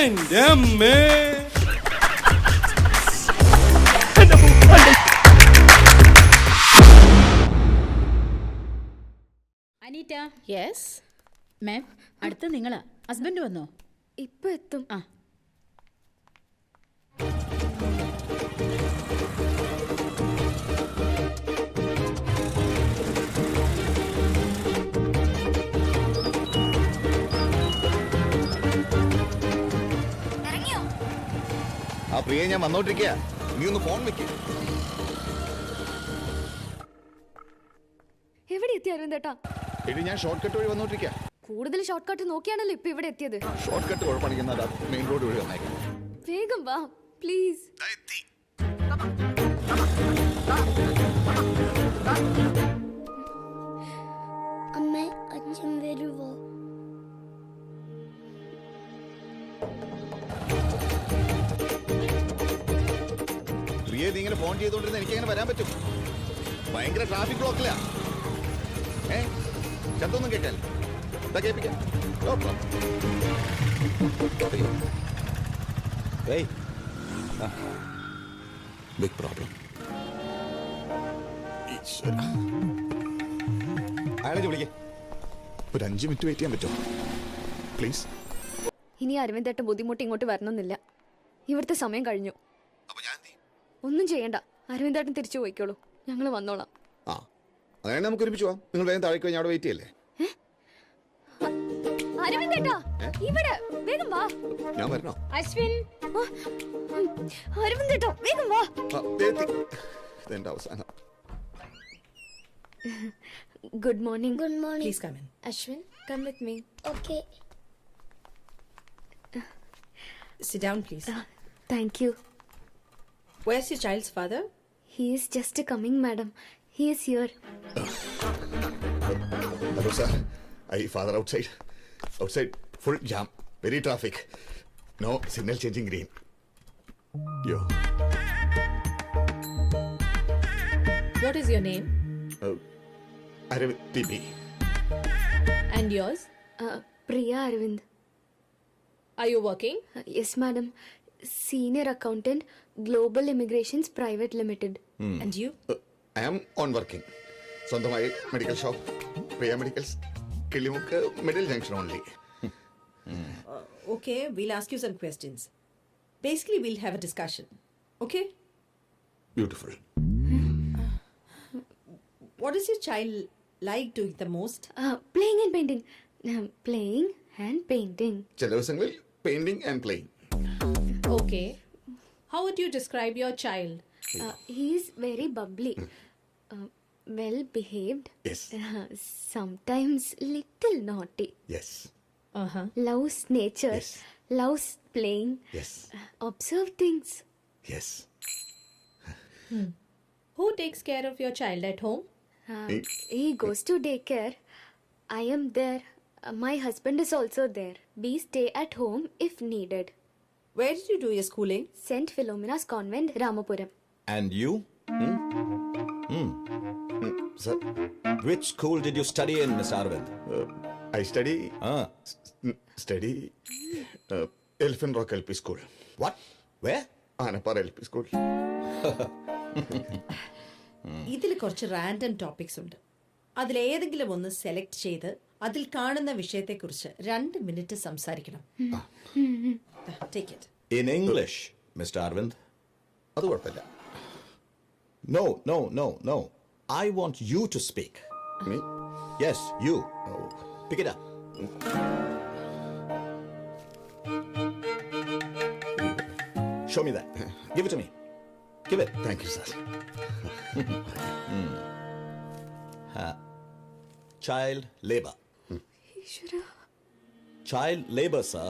എന്റെ അമ്മേ. Aneeta. Yes ma'am. അടുത്ത നിങ്ങളാ. ഹസ്ബൻഡ് വന്നോ? ഇപ്പൊ എത്തും. ആ ആ പ്രിയ, ഞാൻ വന്നോണ്ടിരിക്കുക. നീ ഒന്ന് ഫോൺ വെക്ക്. എവിടെ എത്തി അരവിന്ദേട്ടാ? എടി, ഞാൻ ഷോർട്ട് കട്ട് വഴി വന്നോണ്ടിരിക്കുക. കൂടുതൽ ഷോർട്ട് കട്ട് നോക്കിയാണല്ലോ ഇപ്പൊ ഇവിടെ എത്തിയത്. ഷോർട്ട് കട്ട് കുഴപ്പണിക്കുന്ന മെയിൻ റോഡ് വഴി വന്നേക്കാം. വേഗം വാ പ്ലീസ്. അമ്മേ, അച്ഛൻ വരുവോ? പ്രിയ, നീ ഇങ്ങനെ ഫോൺ ചെയ്തോണ്ടിരുന്ന എനിക്ക് എങ്ങനെ വരാൻ പറ്റും? ഭയങ്കര ട്രാഫിക് ബ്ലോക്കിലാ. ശബ്ദമൊന്നും കേൾക്കാൻ കേൾപ്പിക്കാം. Big problem. അയാളെ വിളിക്കേ. ഒരു 5 മിനിറ്റ് വെയിറ്റ് ചെയ്യാൻ പറ്റുമോ പ്ലീസ്? ഇനി അരവിന്ദേട്ടൻ ബുദ്ധിമുട്ട് ഇങ്ങോട്ട് വരണമെന്നില്ല. ഇവിടുത്തെ സമയം കഴിഞ്ഞു. ഒന്നും ചെയ്യണ്ട, അരവിന്ദേട്ടൻ തിരിച്ചു പോയിക്കോളൂ. ഞങ്ങൾ വന്നോളാം. ആ, അങ്ങനെ നമുക്ക് ഒരുമിച്ച് പോവാം. നിങ്ങൾ വേഗം താഴേക്ക് കഴിഞ്ഞാൽ അവിടെ വെയിറ്റ് ചെയ്യല്ലേ? അരവിന്ദേട്ടാ, ഇവിടെ വേഗം വാ. ഞാൻ വരണോ? അശ്വിൻ, അരവിന്ദേട്ടാ വേഗം വാ. ഇതെന്റെ അവസാനം. Good morning. Good morning. Please come in. Ashwin, come with me. Okay. Sit down, please. Thank you. Where's your child's father? He is just coming, madam. He is here. Hello, sir. Father outside. Outside, full jam. Very traffic. No signal changing green. Yo. What is your name? Aravind TB. And yours? Priya Arvind. Are you working? Yes, madam. Senior accountant, Global Immigrations Private Limited. And you? I am on working. സ്വന്തമായി medical shop, Priya Medicals, Kilimukku, middle junction only. Okay, we'll ask you some questions. Basically, we'll have a discussion. Okay? Beautiful. What is your child like doing the most? Playing and painting. Playing and painting. ചില ദിവസങ്ങളിൽ painting and playing. Okay. How would you describe your child? He is very bubbly. Well behaved. Yes. Sometimes little naughty. Yes. Uh-huh. Loves nature. Yes. Loves playing. Yes. Observe things. Yes. Who takes care of your child at home? He goes to daycare. I am there. My husband is also there. We stay at home if needed. Where did you do your schooling? St. Philomena's Convent, Ramapuram. And you? Sir, Which school did you study in, Miss Arvind? I study Ah. Elephant Rock LP School. What? Where? Anappara LP School. ഇതിൽ കുറച്ച് random topics ഉണ്ട്. അതിലേതെങ്കിലും ഒന്ന് select ചെയ്ത് അതിൽ കാണുന്ന വിഷയത്തെക്കുറിച്ച് 2 minute സംസാരിക്കണം. Take it. In English, Mr. Arvind. അത് കുഴപ്പമില്ല. No. I want you to speak. Me? Yes, you. Pick it up. Show me that. Give it to me. Give it. Thank you, sir. Child labor. Ishwara. Child labor, sir.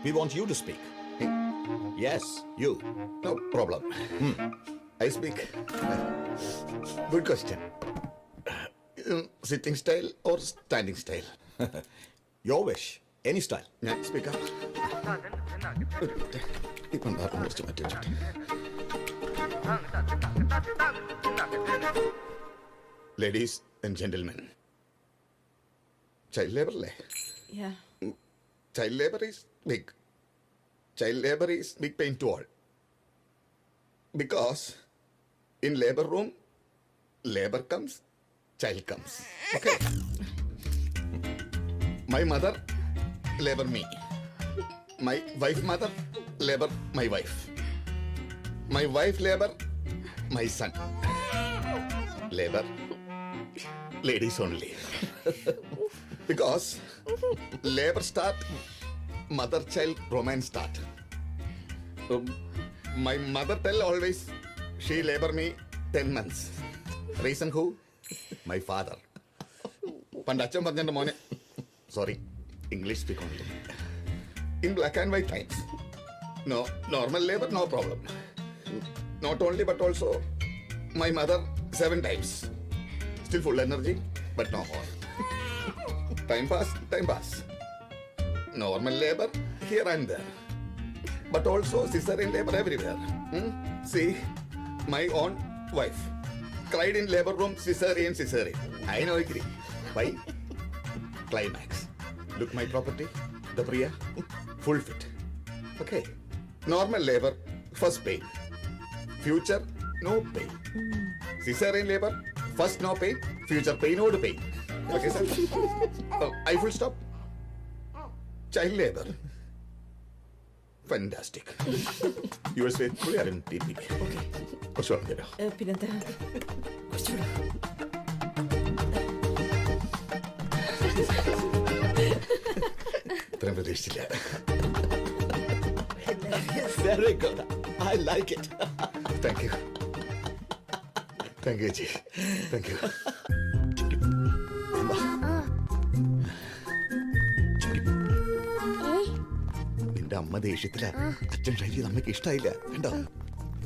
We want you to speak. Yes, you. No problem. I speak. Good question. Sitting style or standing style? Your wish. Any style. ഞാൻ സ്പീക്കാം. ഇപ്പം കുറച്ച് മാറ്റി. Ladies and gentlemen, child labor അല്ലേ? Yeah. Child labor is big. child labor is big pain to all. Because in labor room, labor comes, child comes. Okay. My mother labor me. My wife mother labor my wife. My wife labor my son. Labor ladies only. Because labor start, mother child romance start. My mother tell always she labor me 10 months. Reason who? My father. പണ്ട് അച്ഛൻ പറഞ്ഞെന്റെ മോനെ sorry English speak only in black and white times no normal labour no problem not only but also my mother 7 times still full energy but no more time pass normal labor here and there but also cesarean labor everywhere. See, my own wife cried in labor room, cesarean. I know agree. Why? Climax. Look my property, the Priya, full fit. Okay. Normal labor, first pain. Future, no pain. Cesarean labor, first no pain, future pain, no pain. Okay, sir? I full stop. Child labor. Fantastic. Yours faithfully are in TP. Okay. കുറച്ചുകൂടെ തരാം. പിന്നെന്താ കുറച്ചുകൂടെ ഇത്രയും പ്രതീക്ഷിച്ചില്ല. Very good. I like it. Thank you. Thank you, ചേച്ചി. Thank you. നിന്റെ അമ്മ ദേഷ്യത്തില അച്ഛൻ ട്രൈ ചെയ്ത് അമ്മയ്ക്ക് ഇഷ്ടായില്ല കണ്ടോ.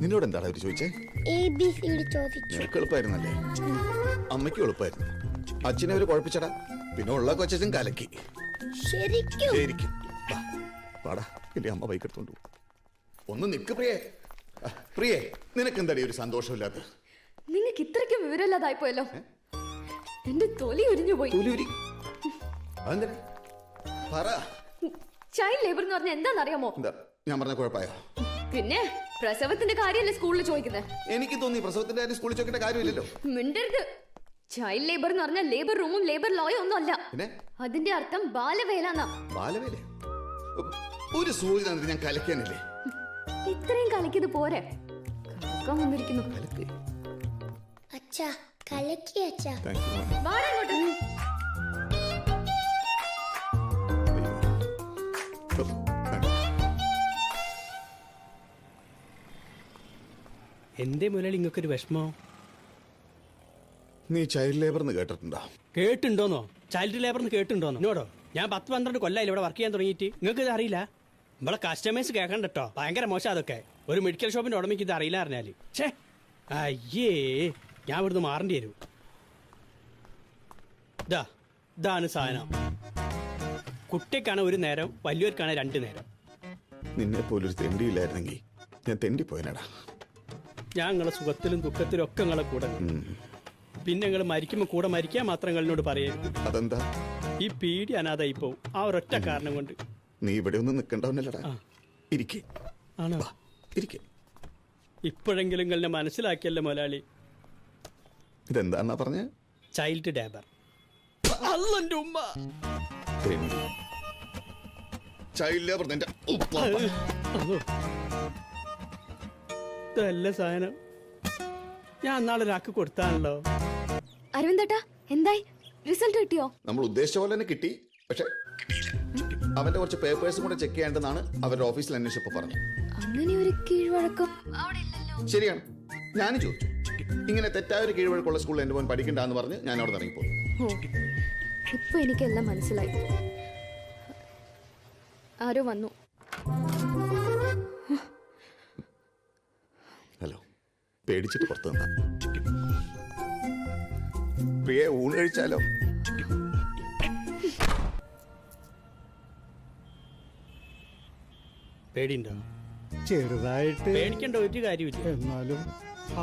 നിന്നോട് എന്താണ് അവര് ചോദിച്ചേ? ABCD ചോദിച്ചു. നിനക്ക് എളുപ്പമായിരുന്നല്ലേ? അമ്മയ്ക്കും എളുപ്പമായിരുന്നു. അച്ഛനെ അവര് കുഴപ്പിച്ചടാ. പിന്നെ ഉള്ള കൊച്ചൻ കലക്കി. ശരിക്കും ശരിക്കും. വാ, വാടാ എന്റെ അമ്മ ബൈക്ക് എടുത്തോണ്ട് പോകും. ഒന്ന് നിക്ക് പ്രിയേ. പ്രിയേ, നിനക്ക് എന്താടി ഒരു സന്തോഷമില്ലാത്ത? നിങ്ങൾക്ക് ഇത്രയ്ക്കും വിവരമില്ലാതായിപ്പോയല്ലോ. എന്റെ തൊലി ഉരിഞ്ഞു പോയി. തൊലിയുരി. അതെന്തിനാ? പറ. ചൈൽഡ് ലേബർ എന്ന് പറഞ്ഞാൽ എന്താണെന്നറിയാമോ? എന്താ ഞാൻ പറഞ്ഞ കുഴപ്പമായോ? പിന്നെ പ്രസവത്തിന്റെ കാര്യമല്ലേ സ്കൂളിൽ ചോദിക്കുന്നത്? എനിക്ക് തോന്നി പ്രസവത്തിന്റെ കാര്യം സ്കൂളിൽ ചോദിക്കേണ്ട കാര്യമില്ലല്ലോ. മിണ്ടരുത്. ചൈൽഡ് ലേബർ എന്ന് പറഞ്ഞാൽ ലേബർ റൂമും ലേബർ ലോയും ഒന്നും അല്ല. പിന്നെ അതിന്റെ അർത്ഥം ബാലവേല എന്നാ. ബാലവേല? ഒരു സൂചന ഞാൻ കലക്കാനില്ലേ? ഇത്രയും കലക്കിയത് പോരെ, കലക്കാൻ വന്നിരിക്കുന്നു. അച്ഛാ കലക്കി അച്ഛാ. Thank you. വാടാ ഇങ്ങോട്ട്. എന്റെ മുരളി ഇങ്ങക്കൊരു വിഷമോ? നീ ചൈൽഡ് ലേബർ എന്ന് കേട്ടിട്ടുണ്ടോ? കേട്ടുണ്ടോന്നോ? ചൈൽഡ് ലേബർ എന്ന് കേട്ടുണ്ടോന്നോ? എന്നോടോ ഞാൻ 10-12 കൊല്ലായില്ല ഇവിടെ വർക്ക് ചെയ്യാൻ തുടങ്ങിയിട്ട്. നിങ്ങൾക്ക് ഇത് അറിയില്ല? നമ്മളെ കസ്റ്റമേഴ്സ് കേൾക്കണ്ട കേട്ടോ, ഭയങ്കര മോശം അതൊക്കെ. ഒരു മെഡിക്കൽ ഷോപ്പിന്റെ ഉടമയ്ക്ക് ഇത് അറിയില്ല അറിഞ്ഞാല് ഛേ അയ്യേ, ഞാൻ ഇവിടുന്ന് മാറേണ്ടി വരും. ഇതാണ് സാധനം. കുട്ടിക്കാണ് ഒരു നേരം, വലിയവർക്കാണ് 2 നേരം. നിന്നെ പോലൊരു തെണ്ടിയില്ലായിരുന്നെങ്കിൽ ഞാൻ തെണ്ടിപ്പോയനടാ. ഞാൻ നിങ്ങളെ സുഖത്തിലും ദുഃഖത്തിലും ഒക്കെ നിങ്ങളെ കൂടെ ഉണ്ട്. പിന്നെ നിങ്ങൾ മരിക്കുമ്പോൾ കൂടെ മരിക്കാൻ മാത്രം നിങ്ങളോട് പറയരുത്. അതെന്താ? ഈ പീഡി അനാഥായി പോവും ആ ഒരൊറ്റ കാരണം കൊണ്ട്. നീ ഇവിടെ ഒന്നും നിൽക്കണ്ടവനല്ലടാ. ഇരിക്കേ. ആണോ? ഇരിക്കേ. ഇപ്പോഴെങ്കിലും നിങ്ങളെ മനസ്സിലാക്കിയല്ലോ മുതലാളി. ഇതെന്താന്നാ പറഞ്ഞ? Child labour. അല്ലെന്റെ ഉമ്മ. ചൈൽഡ് ലേബർ നിന്റെ ഇതല്ല സാധനം. ഞാൻ നാളെ ഒരാൾക്ക് കൊടുത്താണല്ലോ. അരവിന്ദേട്ടാ എന്തായി? റിസൾട്ട് കിട്ടിയോ? നമ്മൾ ഉദ്ദേശിച്ച പോലെ തന്നെ കിട്ടി. പക്ഷെ അവന്റെ കുറച്ച് പേപ്പേഴ്സും കൂടെ ചെക്ക് ചെയ്യേണ്ടതാണ് അവരുടെ ഓഫീസിൽ അന്വേഷിച്ചപ്പോ പറഞ്ഞു. അങ്ങനെ ഒരു കീഴ്വഴക്കം അവിടെ ഇല്ലല്ലോ. ശരിയാണ്, ഞാനും ചോദിച്ചു. ഇങ്ങനെ തെറ്റായ ഒരു കീഴ്വഴക്കമുള്ള സ്കൂളിൽ എന്റെ മോൻ പഠിക്കണ്ടെന്ന് പറഞ്ഞ് ഞാൻ അവിടെ ഇറങ്ങിപ്പോയി. ഇപ്പൊ എനിക്കെല്ലാം മനസ്സിലായി. ആരോ വന്നു. ഹലോ. പേടിച്ചിട്ട് പുറത്തു നിന്നാ. പ്രിയ ഊണ് കഴിച്ചാലോ? പേടിയുണ്ടോ? ചെറുതായിട്ട്. പേടിക്കേണ്ട ഒരു കാര്യമില്ല. എന്നാലും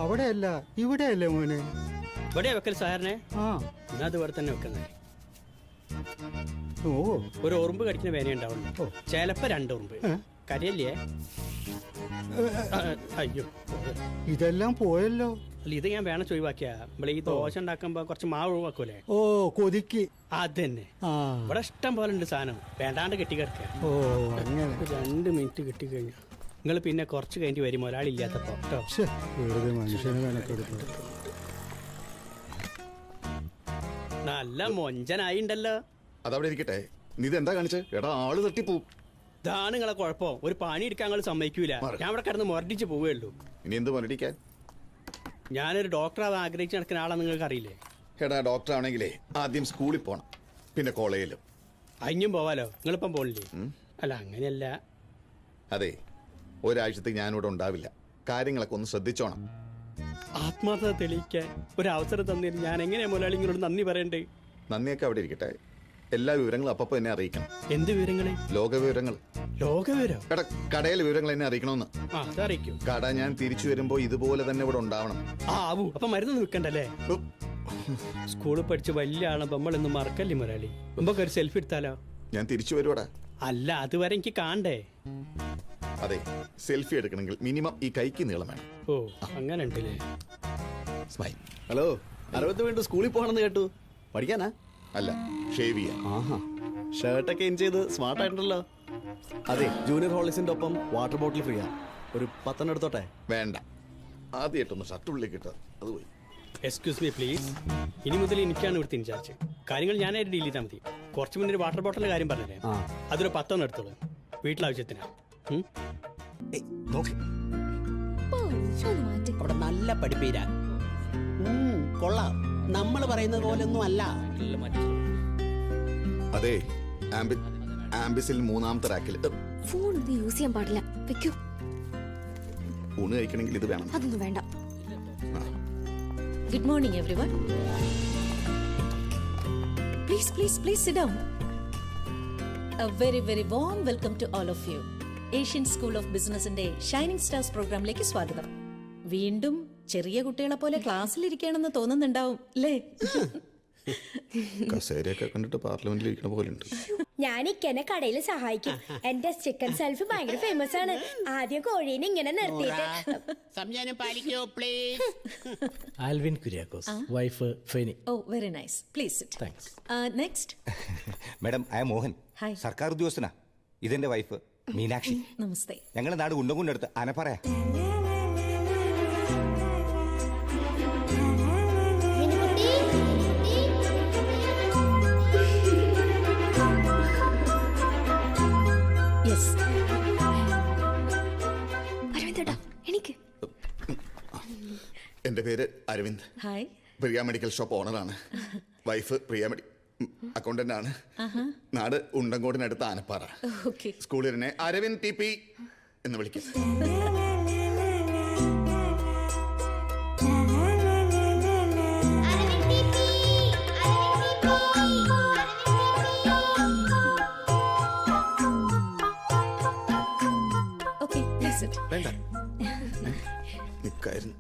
അവിടെയല്ല ഇവിടെയല്ലേ മോനെ? ഇവിടെ വെക്കൽ സാറിനെ. ആ എന്നാ അത് ഇവിടെ തന്നെ വെക്കുന്നേ. ഓ ഒരു ഉറുമ്പ് കടിക്കുന്ന വേന ഉണ്ടാവുള്ളൂ. ചിലപ്പോ 2 ഉറുമ്പ്. കരയല്ലേ? അയ്യോ, ഇതെല്ലാം പോയല്ലോ. അല്ല ഇത് ഞാൻ വേണം ഒഴിവാക്കിയ നമ്മളെ ഈ ദോശ ഉണ്ടാക്കുമ്പോ കുറച്ച് മാവ് ഒഴിവാക്കൂലേ? ഓ കൊതിക്ക്. അത് തന്നെ. ആ ഇവിടെ ഇഷ്ടം പോലെ ഉണ്ട് സാധനം, വേണ്ടാണ്ട് കെട്ടിക്കിടക്കുക. ഓ അങ്ങനെ. 2 മിനിറ്റ് കിട്ടിക്കഴിഞ്ഞു. നിങ്ങൾ പിന്നെ കുറച്ച് കഴിഞ്ഞ് വരും ഒരാളില്ലാത്തപ്പോ കേട്ടോ. ശ്ശെ, വെറുതെ മനുഷ്യനെ മെനക്കെടുത്തു. നല്ല മൊഞ്ചനായിണ്ടല്ലോ. അതവിടെ ഇരിക്കട്ടെ. നീ ഇതെന്താ കാണിച്ചേ? എടാ ആള് തട്ടിപ്പോവും. ഇതാണ് നിങ്ങളെ കുഴപ്പം. ഒരു പണി എടുക്കാൻ നിങ്ങൾ സമ്മതിക്കൂല. ഞാൻ ഇവിടെ കിടന്ന് മുരടിച്ച് പോവുകയുള്ളൂ. ഇനി എന്ത് മുരടിക്കാൻ? ഞാനൊരു ഡോക്ടറാവാൻ ആഗ്രഹിച്ച് നടക്കുന്ന ആളാ, നിങ്ങൾക്ക് അറിയില്ലേ? എടാ ഡോക്ടർ ആണെങ്കിലേ ആദ്യം സ്കൂളിൽ പോണം, പിന്നെ കോളേജിലും. അഞ്ഞും പോവാലോ. നിങ്ങളിപ്പം പോണില്ലേ? അല്ല അങ്ങനെയല്ല. അതെ, ഒരാഴ്ചത്തേക്ക് ഞാനിവിടെ ഉണ്ടാവില്ല. കാര്യങ്ങളൊക്കെ ഒന്ന് ശ്രദ്ധിച്ചോണം. ആത്മാർത്ഥത തെളിയിക്കാൻ ഒരു അവസരം തന്നിരുന്നു. ഞാൻ എങ്ങനെയാ മുതലാളി നിങ്ങളോട് നന്ദി പറയണ്ടേ? നന്ദിയൊക്കെ അവിടെ ഇരിക്കട്ടെ. എല്ലാ വിവരങ്ങളും അപ്പപ്പോ എന്നെ അറിയിക്കണം. എന്ത് വിവരങ്ങള്? ലോക വിവരങ്ങൾ. ലോകവിവരം? എടാ കടയിലെ വിവരങ്ങൾ എന്നെ അറിയിക്കണമെന്ന്. ആ അതറിയിക്കും. കട ഞാൻ തിരിച്ചു വരുമ്പോ ഇതുപോലെ തന്നെ ഇവിടെ ഉണ്ടാവണം. ആ ആവൂ. അപ്പൊ മരുന്നൊന്നും വിൽക്കണ്ടല്ലേ? സ്കൂളിൽ പഠിച്ച് വലിയ ആളെ നമ്മളൊന്നും മറക്കല്ലേ മുതലാളി? നമുക്ക് ഒരു സെൽഫി എടുത്താലോ? ഞാൻ തിരിച്ചു വരുവാടാ. അല്ല അതുവരെ എനിക്ക് കാണണ്ടേ? അതെ, സെൽഫി എടുക്കണമെങ്കിൽ മിനിമം ഈ കൈക്ക് നീളം വേണം. ഓ അങ്ങനെ ഉണ്ടല്ലേ. സ്മൈൽ. ഹലോ, അരവിന്ദ് വീണ്ടും സ്കൂളിൽ പോകണമെന്ന് കേട്ടു. പഠിക്കാനാ? അല്ല, ഷേവ് ചെയ്യാൻ. ആഹാ, ഷർട്ടൊക്കെ ഇൻ ചെയ്ത് സ്മാർട്ട് ആയിട്ടുണ്ടല്ലോ. അതെ, ജൂനിയർ ഹോളിസിന്റെ ഒപ്പം വാട്ടർ ബോട്ടിൽ ഫ്രീയാ. ഒരു 10 എടുത്തോട്ടെ? വേണ്ട, ആദ്യമായിട്ടൊന്ന് ഷർട്ട് ഉള്ളിൽ കിട്ടുക. അത് പോയി. Excuse me please. ഇനി മുതൽ എനിക്കാണ് ഇവിടുത്തെ ഇൻചാർജ്. കാര്യങ്ങൾ ഞാനായിട്ട് ഡീൽ ചെയ്താൽ മതി. കുറച്ച് മുന്നേ ഒരു വാട്ടർ ബോട്ടിലിന്റെ കാര്യം പറഞ്ഞേ, അതൊരു 10 എടുത്തോളൂ. വീട്ടിലാവശ്യത്തിനാ. അവിടെ നല്ല പഠിപ്പീരാ. കൊള്ളാം. നമ്മൾ പറയുന്നത് പോലൊന്നും അല്ല. അതെ, ആംബിസിൽ 3-ാമത്തെ റാക്കിൽ ഫോൺ യൂസ് ചെയ്യാൻ പാടില്ല. വെക്കൂ. ഊണ് കഴിക്കണമെങ്കിൽ ഇത് വേണം. അതൊന്നും വേണ്ട. Good morning, everyone. Please sit down. A very warm welcome to all of you. Asian School of Businessന്റെ ഷൈനിങ് സ്റ്റാർസ് പ്രോഗ്രാമിലേക്ക് സ്വാഗതം. വീണ്ടും ചെറിയ കുട്ടികളെ പോലെ ക്ലാസ്സിലിരിക്കണമെന്ന് തോന്നുന്നുണ്ടാവും അല്ലേ? കസേരയൊക്കെ കണ്ടിട്ട് പാർലമെന്റിൽ ഇരിക്കണ പോലെ ഉണ്ട്. ഞാൻ ഇക്കനെ കടയിൽ സഹായിക്കും. എന്റെ ചിക്കൻ സെൽഫ് ഭയങ്കര ഫേമസ് ആണ്. ആദ്യം കോഴീനെ ഇങ്ങനെ നിർത്തിയിട്ട് സംജാനം പാലിക്കോ please. Alvin Kuriakose, wife Feni. Oh very nice. Please sit. Thanks. Next. Madam, I Mohan. Hi. സർക്കാർ ഉദ്യോഗസ്ഥനാ. ഇതെന്റെ വൈഫ് മീനാക്ഷി. നമസ്തേ. ഞങ്ങളുടെ നാട് ഉണ്ടങ്കുണ്ടടുത്ത് അനപ്പറയാ. അരവിന്ദേട്ടാ എനിക്ക്. എന്റെ പേര് അരവിന്ദ്. ഹായ്. പ്രിയ മെഡിക്കൽ ഷോപ്പ് ഓണറാണ്. വൈഫ് പ്രിയ അക്കൗണ്ടന്റ് ആണ്. നാട് ഉണ്ടങ്കോടിനടുത്ത് ആനപ്പാറ. സ്കൂളിൽ തന്നെ അരവിന്ദ് TP എന്ന് വിളിക്കും. Okay, please sit. വേണ്ട, നിക്കായിരുന്നു.